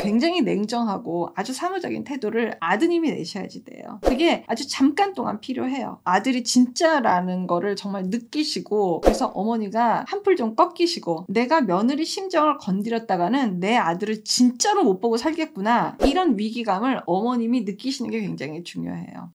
굉장히 냉정하고 아주 사무적인 태도를 아드님이 내셔야지 돼요. 그게 아주 잠깐 동안 필요해요. 아들이 진짜라는 거를 정말 느끼시고, 그래서 어머니가 한풀 좀 꺾이시고, 내가 며느리 심정을 건드렸다가는 내 아들을 진짜로 못 보고 살겠구나, 이런 위기감을 어머님이 느끼시는 게 굉장히 중요해요.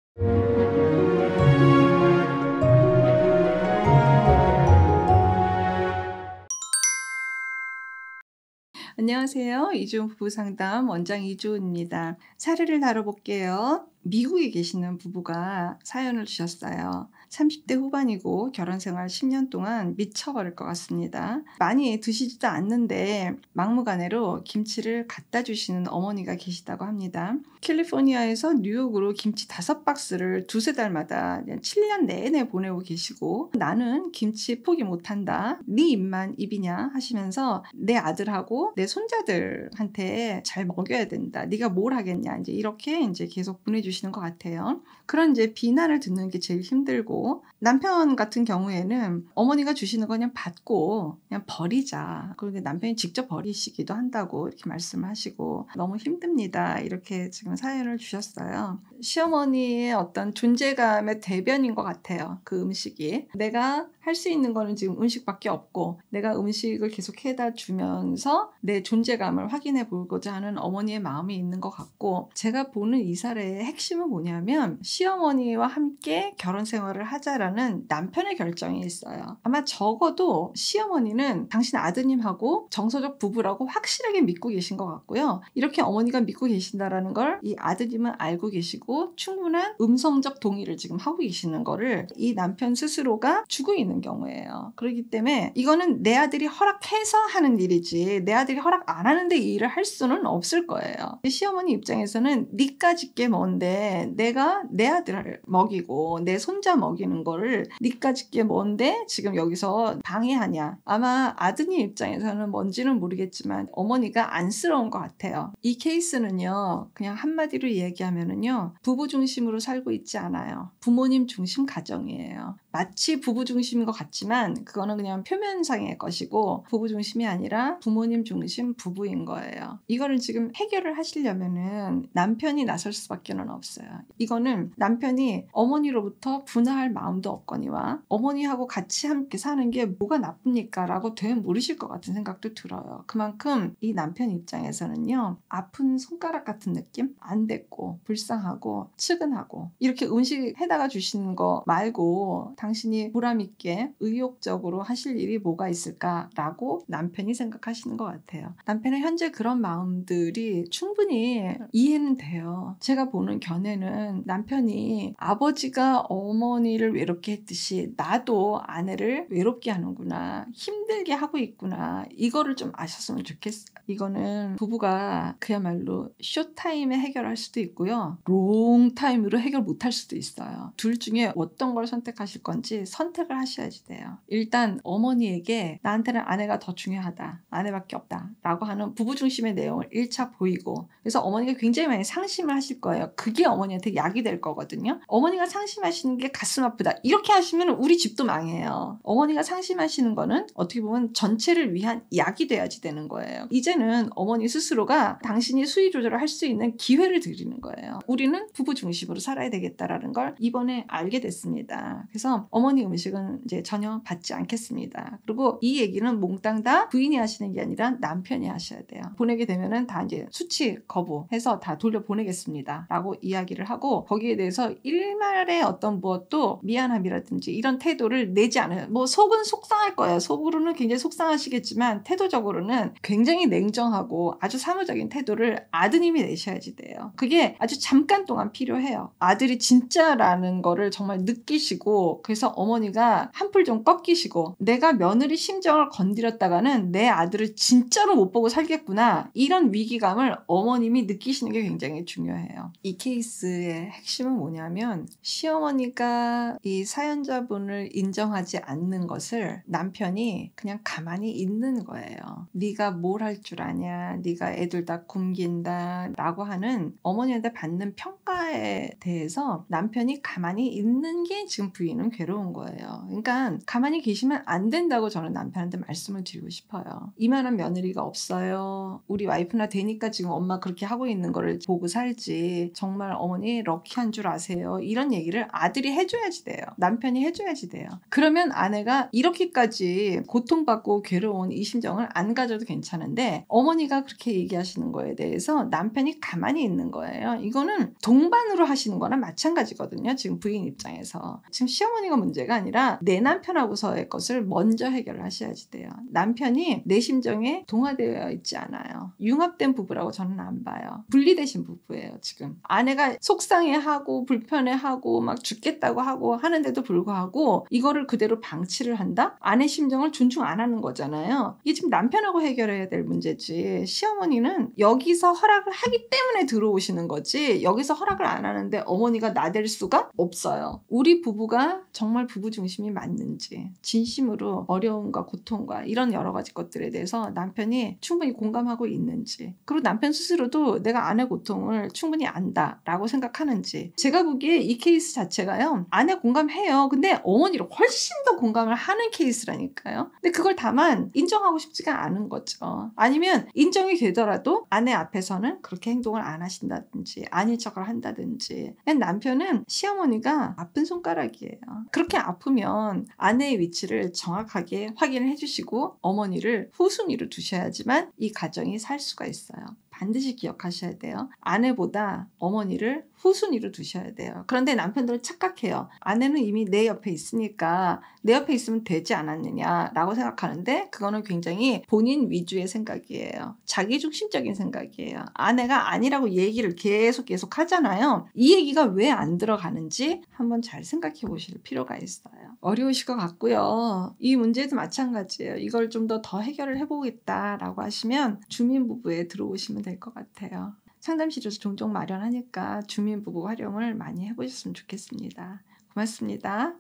안녕하세요. 이주은 부부상담 원장 이주은입니다. 사례를 다뤄볼게요. 미국에 계시는 부부가 사연을 주셨어요. 30대 후반이고 결혼생활 10년 동안 미쳐버릴 것 같습니다. 많이 드시지도 않는데 막무가내로 김치를 갖다 주시는 어머니가 계시다고 합니다. 캘리포니아에서 뉴욕으로 김치 5박스를 두세 달마다 7년 내내 보내고 계시고, 나는 김치 포기 못한다, 네 입만 입이냐 하시면서 내 아들하고 내 손자들한테 잘 먹여야 된다, 네가 뭘 하겠냐, 이렇게 계속 보내주시는 것 같아요. 그런 비난을 듣는 게 제일 힘들고, 남편 같은 경우에는 어머니가 주시는 거 그냥 받고 그냥 버리자, 그리고 남편이 직접 버리시기도 한다고 이렇게 말씀을 하시고 너무 힘듭니다, 이렇게 지금 사연을 주셨어요. 시어머니의 어떤 존재감의 대변인 것 같아요. 그 음식이 내가 할 수 있는 거는 지금 음식밖에 없고, 내가 음식을 계속 해다 주면서 내 존재감을 확인해 보고자 하는 어머니의 마음이 있는 것 같고, 제가 보는 이 사례의 핵심은 뭐냐면 시어머니와 함께 결혼 생활을 하자라는 남편의 결정이 있어요. 아마 적어도 시어머니는 당신 아드님하고 정서적 부부라고 확실하게 믿고 계신 것 같고요. 이렇게 어머니가 믿고 계신다라는 걸 이 아드님은 알고 계시고 충분한 음성적 동의를 지금 하고 계시는 거를 이 남편 스스로가 주고 있는 경우예요. 그렇기 때문에 이거는 내 아들이 허락해서 하는 일이지 내 아들이 허락 안 하는데 이 일을 할 수는 없을 거예요. 시어머니 입장에서는 니까짓 게 뭔데 내가 내 아들을 먹이고 내 손자 먹이는 거를 니까짓 게 뭔데 지금 여기서 방해하냐. 아마 아드님 입장에서는 뭔지는 모르겠지만 어머니가 안쓰러운 것 같아요. 이 케이스는요, 그냥 한마디로 얘기하면은요, 부부 중심으로 살고 있지 않아요. 부모님 중심 가정이에요. 마치 부부 중심인 것 같지만 그거는 그냥 표면상의 것이고 부부 중심이 아니라 부모님 중심 부부인 거예요. 이거를 지금 해결을 하시려면은 남편이 나설 수밖에 없어요. 이거는 남편이 어머니로부터 분화할 마음도 없거니와 어머니하고 같이 함께 사는 게 뭐가 나쁩니까? 라고 되물으실 것 같은 생각도 들어요. 그만큼 이 남편 입장에서는요, 아픈 손가락 같은 느낌? 안 됐고 불쌍하고 측은하고, 이렇게 음식 해다가 주시는 거 말고 당신이 보람있게 의욕적으로 하실 일이 뭐가 있을까라고 남편이 생각하시는 것 같아요. 남편은 현재 그런 마음들이 충분히 이해는 돼요. 제가 보는 견해는 남편이 아버지가 어머니를 외롭게 했듯이 나도 아내를 외롭게 하는구나, 힘들게 하고 있구나, 이거를 좀 아셨으면 좋겠어요. 이거는 부부가 그야말로 쇼타임에 해결할 수도 있고요, 롱타임으로 해결 못할 수도 있어요. 둘 중에 어떤 걸 선택하실 건지 선택을 하셔야지 돼요. 일단 어머니에게 나한테는 아내가 더 중요하다, 아내밖에 없다 라고 하는 부부 중심의 내용을 1차 보이고, 그래서 어머니가 굉장히 많이 상심을 하실 거예요. 그게 어머니한테 약이 될 거거든요. 어머니가 상심하시는 게 가슴 아프다 이렇게 하시면 우리 집도 망해요. 어머니가 상심하시는 거는 어떻게 보면 전체를 위한 약이 돼야지 되는 거예요. 이제는 어머니 스스로가 당신이 수위 조절을 할 수 있는 기회를 드리는 거예요. 우리는 부부 중심으로 살아야 되겠다라는 걸 이번에 알게 됐습니다. 그래서 어머니 음식은 이제 전혀 받지 않겠습니다. 그리고 이 얘기는 몽땅 다 부인이 하시는 게 아니라 남편이 하셔야 돼요. 보내게 되면은 다 이제 수치 거부해서 다 돌려보내겠습니다 라고 이야기를 하고, 거기에 대해서 일말의 어떤 무엇도 미안함이라든지 이런 태도를 내지 않아요. 뭐 속은 속상할 거예요. 속으로는 굉장히 속상하시겠지만 태도적으로는 굉장히 냉정하고 아주 사무적인 태도를 아드님이 내셔야지 돼요. 그게 아주 잠깐 동안 필요해요. 아들이 진짜라는 거를 정말 느끼시고, 그래서 어머니가 한풀 좀 꺾이시고, 내가 며느리 심정을 건드렸다가는 내 아들을 진짜로 못 보고 살겠구나, 이런 위기감을 어머님이 느끼시는 게 굉장히 중요해요. 이 케이스의 핵심은 뭐냐면 시어머니가 이 사연자분을 인정하지 않는 것을 남편이 그냥 가만히 있는 거예요. 네가 뭘 할 줄 아냐, 네가 애들 다 굶긴다 라고 하는 어머니한테 받는 평가에 대해서 남편이 가만히 있는 게 지금 부인은 괴로운 거예요. 그러니까 그러니까 가만히 계시면 안 된다고 저는 남편한테 말씀을 드리고 싶어요. 이만한 며느리가 없어요. 우리 와이프나 되니까 지금 엄마 그렇게 하고 있는 거를 보고 살지. 정말 어머니 럭키한 줄 아세요. 이런 얘기를 아들이 해줘야지 돼요. 남편이 해줘야지 돼요. 그러면 아내가 이렇게까지 고통받고 괴로운 이 심정을 안 가져도 괜찮은데 어머니가 그렇게 얘기하시는 거에 대해서 남편이 가만히 있는 거예요. 이거는 동반으로 하시는 거나 마찬가지거든요. 지금 부인 입장에서. 지금 시어머니가 문제가 아니라 내 남편하고서의 것을 먼저 해결을 하셔야지 돼요. 남편이 내 심정에 동화되어 있지 않아요. 융합된 부부라고 저는 안 봐요. 분리되신 부부예요. 지금 아내가 속상해하고 불편해하고 막 죽겠다고 하고 하는데도 불구하고 이거를 그대로 방치를 한다? 아내 심정을 존중 안 하는 거잖아요. 이게 지금 남편하고 해결해야 될 문제지. 시어머니는 여기서 허락을 하기 때문에 들어오시는 거지 여기서 허락을 안 하는데 어머니가 나댈 수가 없어요. 우리 부부가 정말 부부 중심이 맞는지 진심으로 어려움과 고통과 이런 여러 가지 것들에 대해서 남편이 충분히 공감하고 있는지 그리고 남편 스스로도 내가 아내 고통을 충분히 안다라고 생각하는지 제가 보기에 이 케이스 자체가요. 아내 공감해요. 근데 어머니를 훨씬 더 공감을 하는 케이스라니까요. 근데 그걸 다만 인정하고 싶지가 않은 거죠. 아니면 인정이 되더라도 아내 앞에서는 그렇게 행동을 안 하신다든지 아닌 척을 한다든지 남편은 시어머니가 아픈 손가락이에요. 그렇게 아프면 아내의 위치를 정확하게 확인을 해주시고 어머니를 후순위로 두셔야지만 이 가정이 살 수가 있어요. 반드시 기억하셔야 돼요. 아내보다 어머니를 후순위로 두셔야 돼요. 그런데 남편들은 착각해요. 아내는 이미 내 옆에 있으니까 내 옆에 있으면 되지 않았느냐라고 생각하는데 그거는 굉장히 본인 위주의 생각이에요. 자기중심적인 생각이에요. 아내가 아니라고 얘기를 계속 하잖아요. 이 얘기가 왜 안 들어가는지 한번 잘 생각해 보실 필요가 있어요. 어려우실 것 같고요. 이 문제도 마찬가지예요. 이걸 좀 더 해결을 해보겠다라고 하시면 주민부부에 들어오시면 될 것 같아요. 상담실에서 종종 마련하니까 주민부부 활용을 많이 해보셨으면 좋겠습니다. 고맙습니다.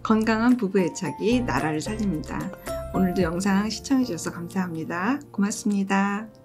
건강한 부부 애착이 나라를 살립니다. 오늘도 영상 시청해주셔서 감사합니다. 고맙습니다.